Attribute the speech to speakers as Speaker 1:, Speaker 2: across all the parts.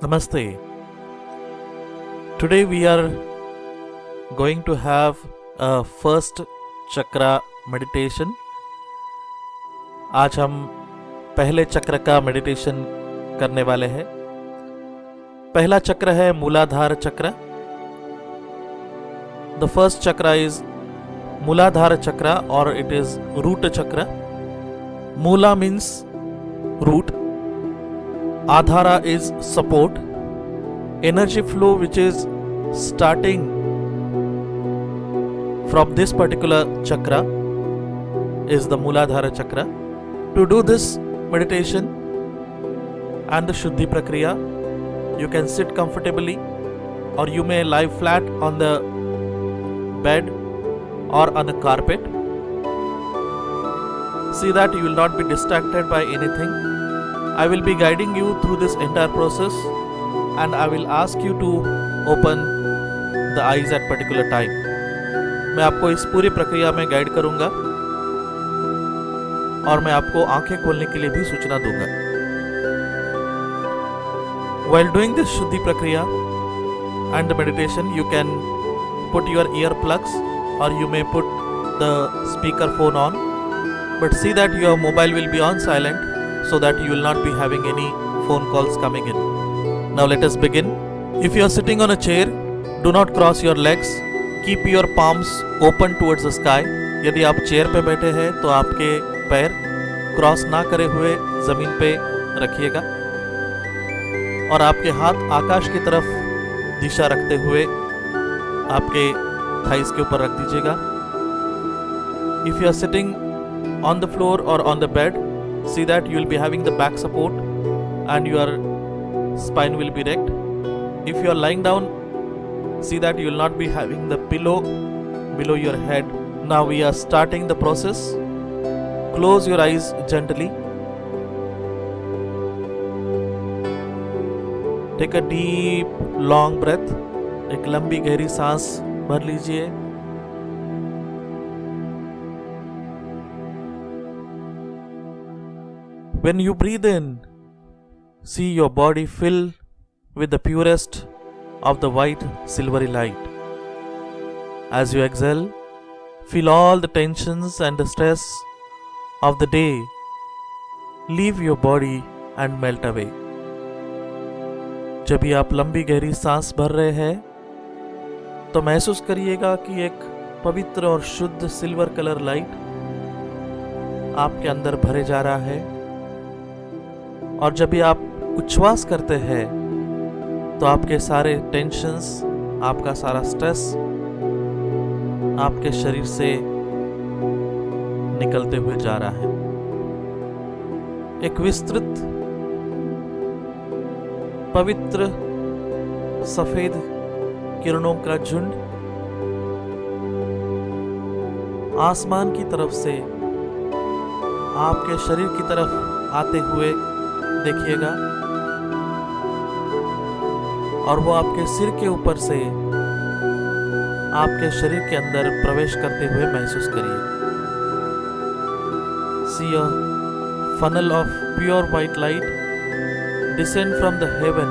Speaker 1: Namaste. Today we are going to have a first chakra meditation. आज हम पहले चक्र का मेडिटेशन करने वाले हैं. पहला चक्र है मूलाधार चक्र. The first chakra is मूलाधार चक्र or it is root chakra. Moola means root. Adhara is support. Energy flow which is starting from this particular chakra is the Mooladhara chakra. To do this meditation and the Shuddhi Prakriya, you can sit comfortably or you may lie flat on the bed or on the carpet. See that you will not be distracted by anything. I will be guiding you through this entire process and I will ask you to open the eyes at particular time. मैं आपको इस पूरी प्रक्रिया में guide करूंगा और मैं आपको आंखें खोलने के लिए भी सूचना दूंगा. While doing this Shuddhi Prakriya and the meditation, you can put your earplugs or you may put the speaker phone on, but see that your mobile will be on silent so that you will not be having any phone calls coming in. Now let us begin. If you are sitting on a chair, do not cross your legs. Keep your palms open towards the sky. यदि आप chair पे बैठे हैं तो आपके पैर cross ना करे हुए ज़मीन पे रखिएगा और आपके हाथ आकाश की तरफ दिशा रखते हुए आपके थाइस के ऊपर रख दीजिएगा. If you are sitting on the floor or on the bed, see that you will be having the back support and your spine will be erect. If you are lying down, see that you will not be having the pillow below your head. Now we are starting the process. Close your eyes gently. Take a deep long breath. एक लंबी गहरी सांस भर लीजिए. When you breathe in, see your body fill with the purest of the white silvery light. As you exhale, feel all the tensions and the stress of the day leave your body and melt away. जब भी आप लंबी गहरी सांस भर रहे हैं तो महसूस करिएगा कि एक पवित्र और शुद्ध सिल्वर कलर लाइट आपके अंदर भरे जा रहा है. और जब भी आप उच्छ्वास करते हैं तो आपके सारे टेंशन्स, आपका सारा स्ट्रेस आपके शरीर से निकलते हुए जा रहा है. एक विस्तृत पवित्र सफेद किरणों का झुंड आसमान की तरफ से आपके शरीर की तरफ आते हुए देखिएगा और वो आपके सिर के ऊपर से आपके शरीर के अंदर प्रवेश करते हुए महसूस करिए. See a funnel of pure white light descend from the heaven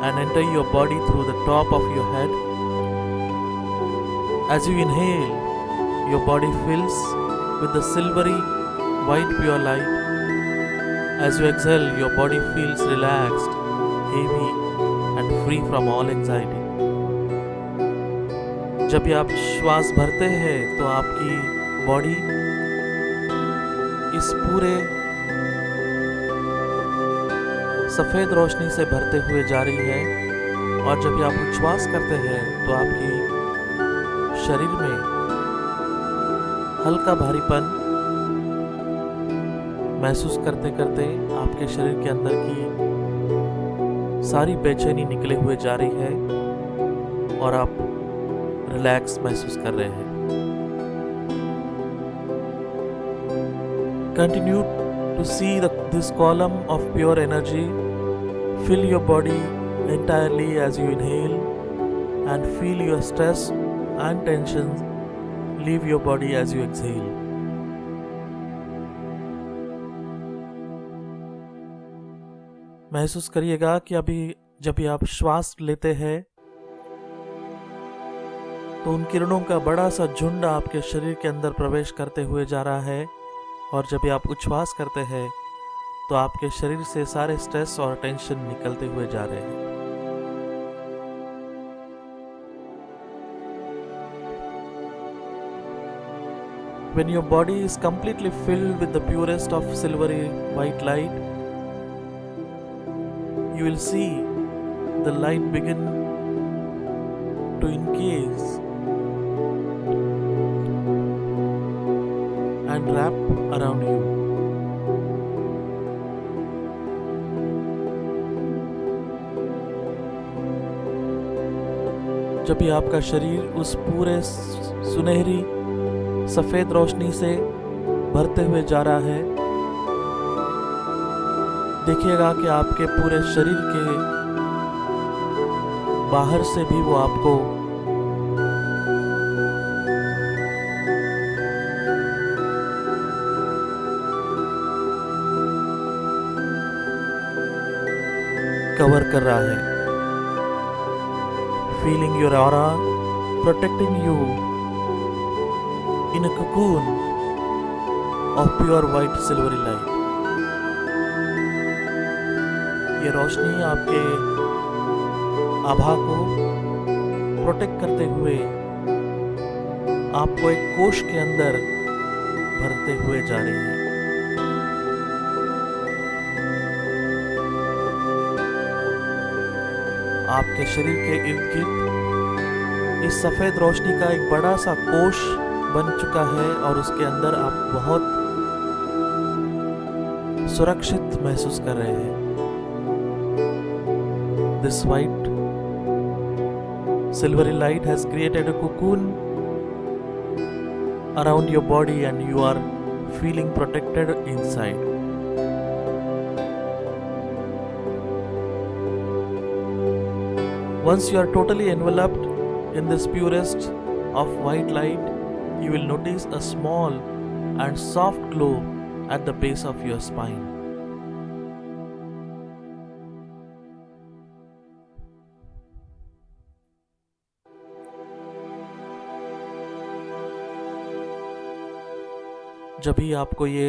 Speaker 1: and enter your body through the top of your head. As you inhale, your body fills with the silvery white pure light. As you exhale, your body feels relaxed, heavy and free from all anxiety. जब भी आप श्वास भरते हैं तो आपकी body इस पूरे सफ़ेद रोशनी से भरते हुए जा रही है और जब भी आप उच्छ्वास करते हैं तो आपकी शरीर में हल्का भारीपन महसूस करते करते आपके शरीर के अंदर की सारी बेचैनी निकले हुए जा रही है और आप रिलैक्स महसूस कर रहे हैं. Continue to see this column of pure energy fill your body entirely as you inhale and feel your stress and tensions leave your body as you exhale. महसूस करिएगा कि अभी जब भी आप श्वास लेते हैं तो उन किरणों का बड़ा सा झुंड आपके शरीर के अंदर प्रवेश करते हुए जा रहा है, और जब भी आप उच्छ्वास करते हैं तो आपके शरीर से सारे स्ट्रेस और टेंशन निकलते हुए जा रहे हैं। When your body is completely filled with the purest of silvery white light, you will see the light begin to encase and wrap around you. जब भी आपका शरीर उस पूरे सुनहरी सफेद रोशनी से भरते हुए जा रहा है, देखिएगा कि आपके पूरे शरीर के बाहर से भी वो आपको कवर कर रहा है। Feeling your aura protecting you in a cocoon of pure white silvery light. ये रोशनी आपके आभा को प्रोटेक्ट करते हुए आपको एक कोश के अंदर भरते हुए जा रही है। आपके शरीर के इर्द गिर्द इस सफेद रोशनी का एक बड़ा सा कोश बन चुका है, और उसके अंदर आप बहुत सुरक्षित महसूस कर रहे हैं। This white silvery light has created a cocoon around your body and you are feeling protected inside. Once you are totally enveloped in this purest of white light, you will notice a small and soft glow at the base of your spine. जब भी आपको ये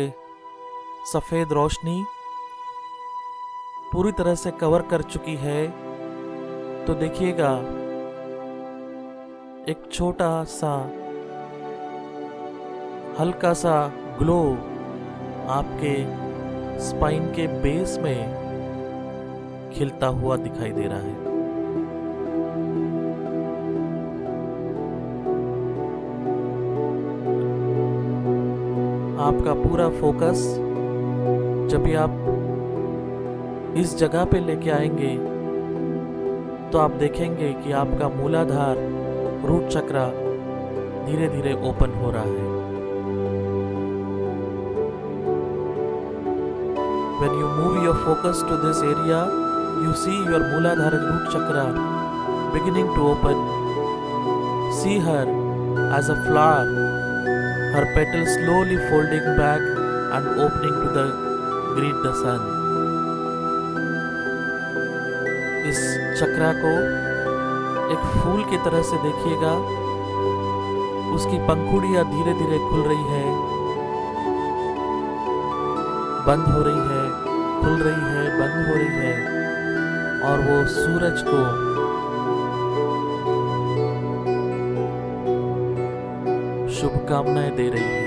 Speaker 1: सफेद रोशनी पूरी तरह से cover कर चुकी है, तो देखिएगा एक छोटा सा हल्का सा ग्लो आपके स्पाइन के बेस में खिलता हुआ दिखाई दे रहा है। आपका पूरा फोकस जब भी आप इस जगह पे लेके आएंगे तो आप देखेंगे कि आपका मूलाधार रूट चक्र धीरे धीरे ओपन हो रहा है। When you move your focus to this area, you see your Mooladhara root chakra beginning to open. See her as a flower, her petals slowly folding back and opening to greet the sun. इस चक्रा को एक फूल की तरह से देखिएगा, उसकी पंखुड़ियां धीरे धीरे खुल रही है, बंद हो रही है, खुल रही है, बंद हो रही है, और वो सूरज को शुभकामनाएं दे रही है।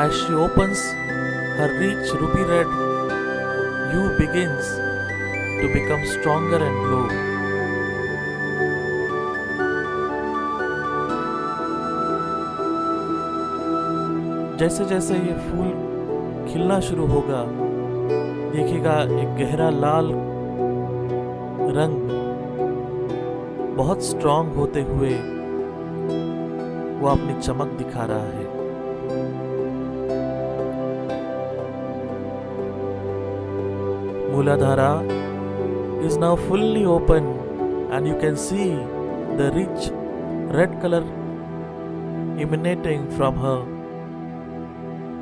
Speaker 1: As she opens her rich ruby red, hue begins to become stronger and glow. जैसे जैसे ये फूल खिलना शुरू होगा, देखिएगा एक गहरा लाल रंग बहुत स्ट्रांग होते हुए वो अपनी चमक दिखा रहा है। Mooladhara is now fully open and you can see the rich red color emanating from her.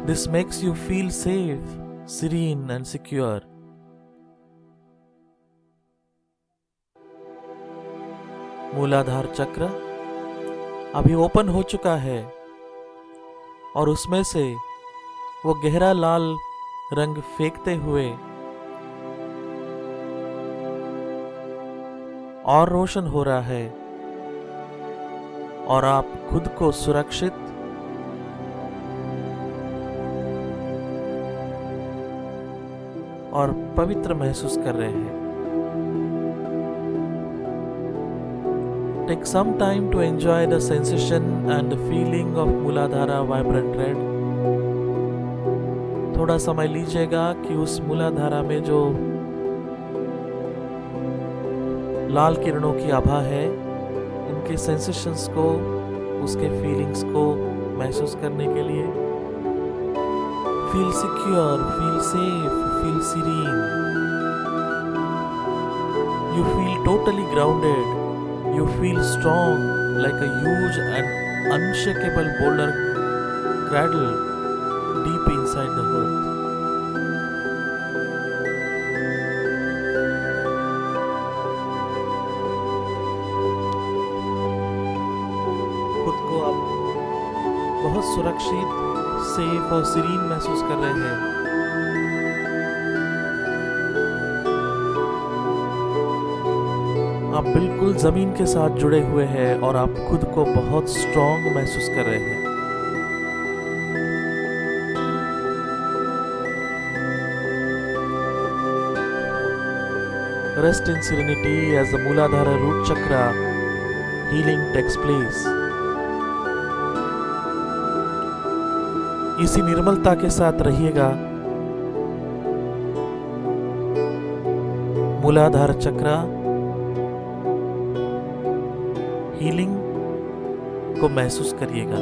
Speaker 1: This makes you feel safe, serene and secure. मूलाधार चक्र अभी ओपन हो चुका है और उसमें से वो गहरा लाल रंग फेंकते हुए और रोशन हो रहा है और आप खुद को सुरक्षित और पवित्र महसूस कर रहे हैं। Take some time to enjoy the sensation and the feeling of Mooladhara vibrant red. थोड़ा समय लीजिएगा कि उस मूलाधारा में जो लाल किरणों की आभा है, उनके सेंसेशंस को, उसके फीलिंग्स को महसूस करने के लिए feel secure, feel safe, feel serene. You feel totally grounded. You feel strong like a huge and unshakable boulder cradled deep inside the earth. खुद को आप बहुत सुरक्षित, सेफ और सीरीन महसूस कर रहे हैं। आप बिल्कुल जमीन के साथ जुड़े हुए हैं और आप खुद को बहुत स्ट्रॉन्ग महसूस कर रहे हैं। Rest in serenity as the Mooladhara root chakra healing takes place. इसी निर्मलता के साथ रहिएगा। मूलाधार चक्र हीलिंग को महसूस करिएगा।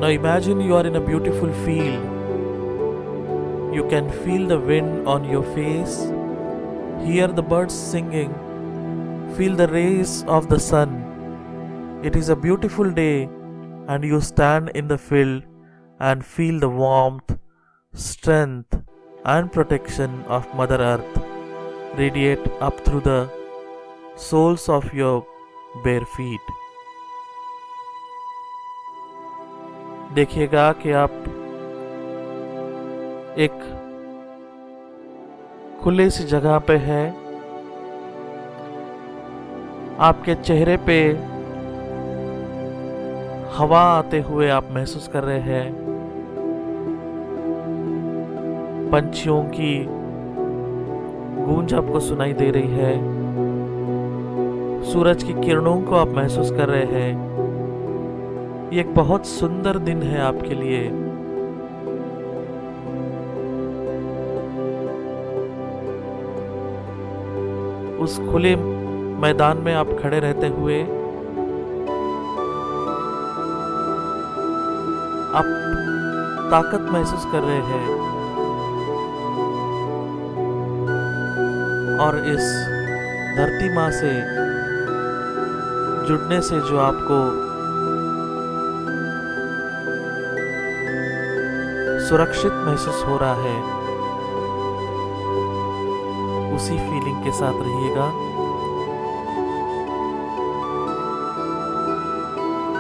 Speaker 1: Now imagine you are in a beautiful field. You can feel the wind on your face, hear the birds singing, feel the rays of the sun. It is a beautiful day and you stand in the field and feel the warmth, strength and protection of Mother Earth radiate up through the soles of your bare feet. देखिएगा कि आप एक खुले सी जगह पे हैं। आपके चेहरे पे हवा आते हुए आप महसूस कर रहे हैं। पंछियों की गूंज आपको सुनाई दे रही है। सूरज की किरणों को आप महसूस कर रहे हैं। ये एक बहुत सुंदर दिन है आपके लिए। उस खुले मैदान में आप खड़े रहते हुए आप ताकत महसूस कर रहे हैं और इस धरती माँ से जुड़ने से जो आपको सुरक्षित महसूस हो रहा है, उसी फीलिंग के साथ रहिएगा।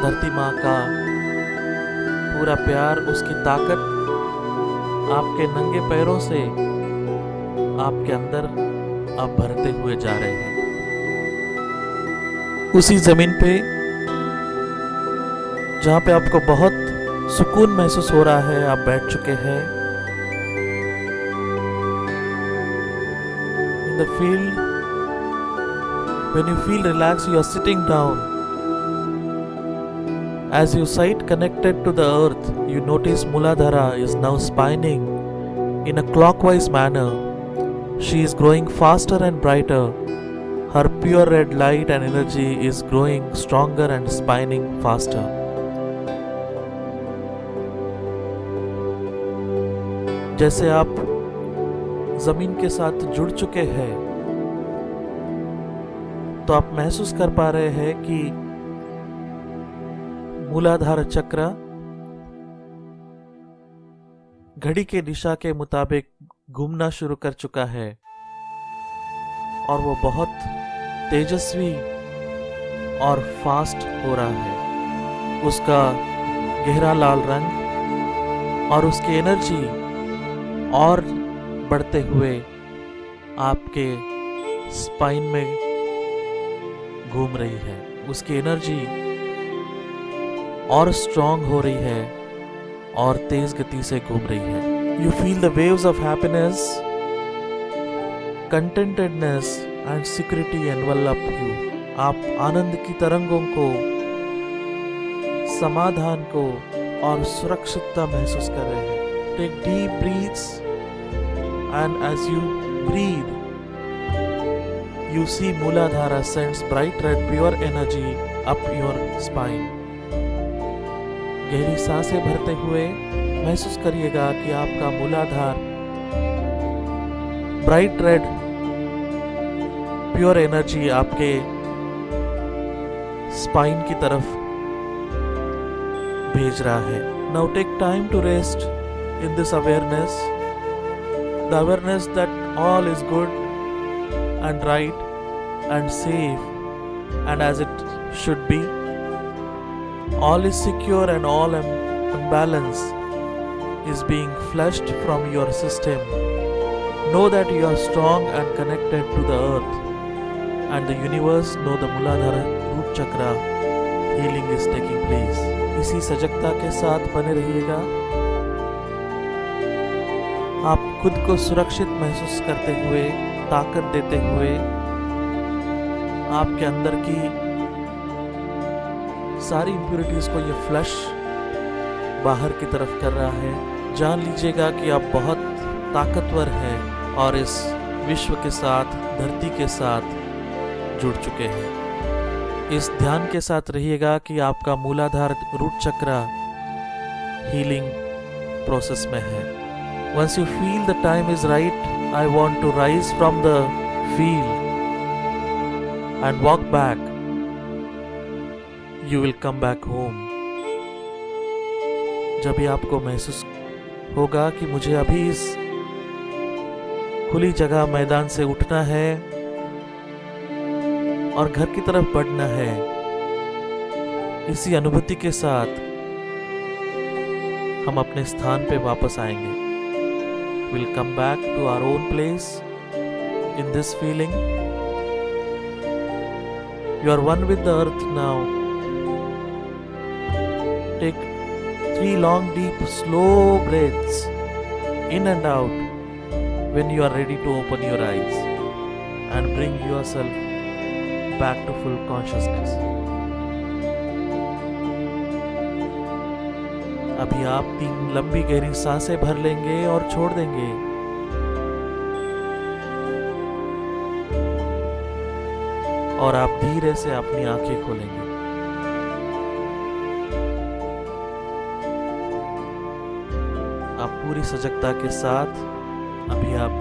Speaker 1: धरती माँ का पूरा प्यार, उसकी ताकत आपके नंगे पैरों से आपके अंदर आप भरते हुए जा रहे हैं। उसी जमीन पे जहाँ पे आपको बहुत सुकून महसूस हो रहा है, आप बैठ चुके हैं। In the field, when you feel relaxed, you are sitting down. As you sight connected to the earth, you notice Mooladhara is now spinning in a clockwise manner. She is growing faster and brighter. Her pure red light and energy is growing stronger and spinning faster. जैसे आप जमीन के साथ जुड़ चुके हैं, तो आप महसूस कर पा रहे हैं कि मूलाधार चक्र घड़ी के दिशा के मुताबिक घूमना शुरू कर चुका है और वो बहुत तेजस्वी और फास्ट हो रहा है। उसका गहरा लाल रंग और उसकी एनर्जी और बढ़ते हुए आपके स्पाइन में घूम रही है। उसकी एनर्जी और स्ट्रांग हो रही है और तेज गति से घूम रही है। You feel the waves of happiness, contentedness and security envelop you. आप आनंद की तरंगों को, समाधान को और सुरक्षितता महसूस कर रहे हैं। Take deep breaths and as you breathe you see Mooladhara sends bright red pure energy up your spine. गहरी सांसें भरते हुए महसूस करिएगा कि आपका मूलाधार ब्राइट रेड प्योर एनर्जी आपके स्पाइन की तरफ भेज रहा है। Now take time to rest in this awareness, the awareness that all is good and right and safe and as it should be. All is secure and all imbalance is being flushed from your system. Know that you are strong and connected to the earth and the universe. Know the Mooladhara root chakra healing is taking place. इसी सजगता के साथ बने रहिएगा। आप खुद को सुरक्षित महसूस करते हुए, ताकत देते हुए, आपके अंदर की सारी इम्प्यूरिटीज को ये फ्लश बाहर की तरफ कर रहा है। जान लीजिएगा कि आप बहुत ताकतवर हैं और इस विश्व के साथ, धरती के साथ जुड़ चुके हैं। इस ध्यान के साथ रहिएगा कि आपका मूलाधार रूट चक्र हीलिंग प्रोसेस में है। Once you feel the time is right, I want to rise from the field and walk back. You will come back home. जब भी आपको महसूस होगा कि मुझे अभी इस खुली जगह मैदान से उठना है और घर की तरफ बढ़ना है, इसी अनुभूति के साथ हम अपने स्थान पे वापस आएंगे। We'll come back to our own place in this feeling. You are one with the earth now. Take 3 long, deep, slow breaths in and out when you are ready to open your eyes and bring yourself back to full consciousness. अभी आप 3 लंबी गहरी सांसें भर लेंगे और छोड़ देंगे। और आप धीरे से अपनी आंखें खोलेंगे। आप पूरी सजगता के साथ अभी आप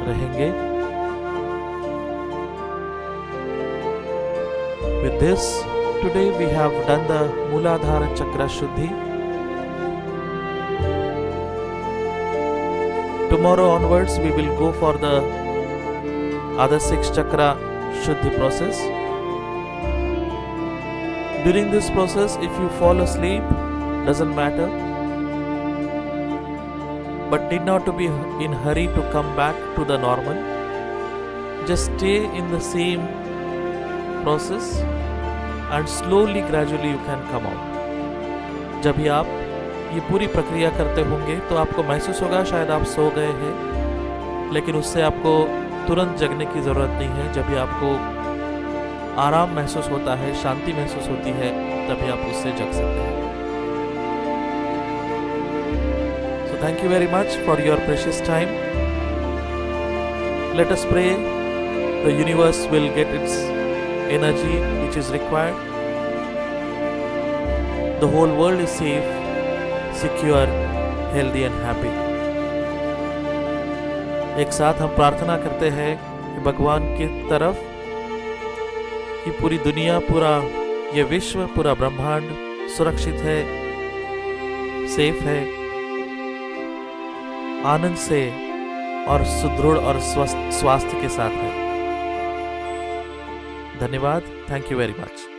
Speaker 1: रहेंगे। With this, today we have done the Mooladhara Chakra Shuddhi. Tomorrow onwards we will go for the other 6 chakra Shuddhi process. During this process, if you fall asleep, doesn't matter, but need not to be in hurry to come back to the normal. Just stay in the same process and slowly, gradually you can come out. जब भी आप ये पूरी प्रक्रिया करते होंगे तो आपको महसूस होगा शायद आप सो गए हैं, लेकिन उससे आपको तुरंत जगने की ज़रूरत नहीं है। जब भी आपको आराम महसूस होता है, शांति महसूस होती है, तभी आप उससे जग सकते हैं। So thank you very much for your precious time. Let us pray the universe will get its energy which is required. The whole world is safe, secure, healthy and happy. एक साथ हम प्रार्थना करते हैं कि भगवान की तरफ कि पूरी दुनिया, पूरा ये विश्व, पूरा ब्रह्मांड सुरक्षित है, सेफ है, आनंद से और सुदृढ़ और स्वस्थ स्वास्थ्य के साथ है। धन्यवाद। Thank you very much.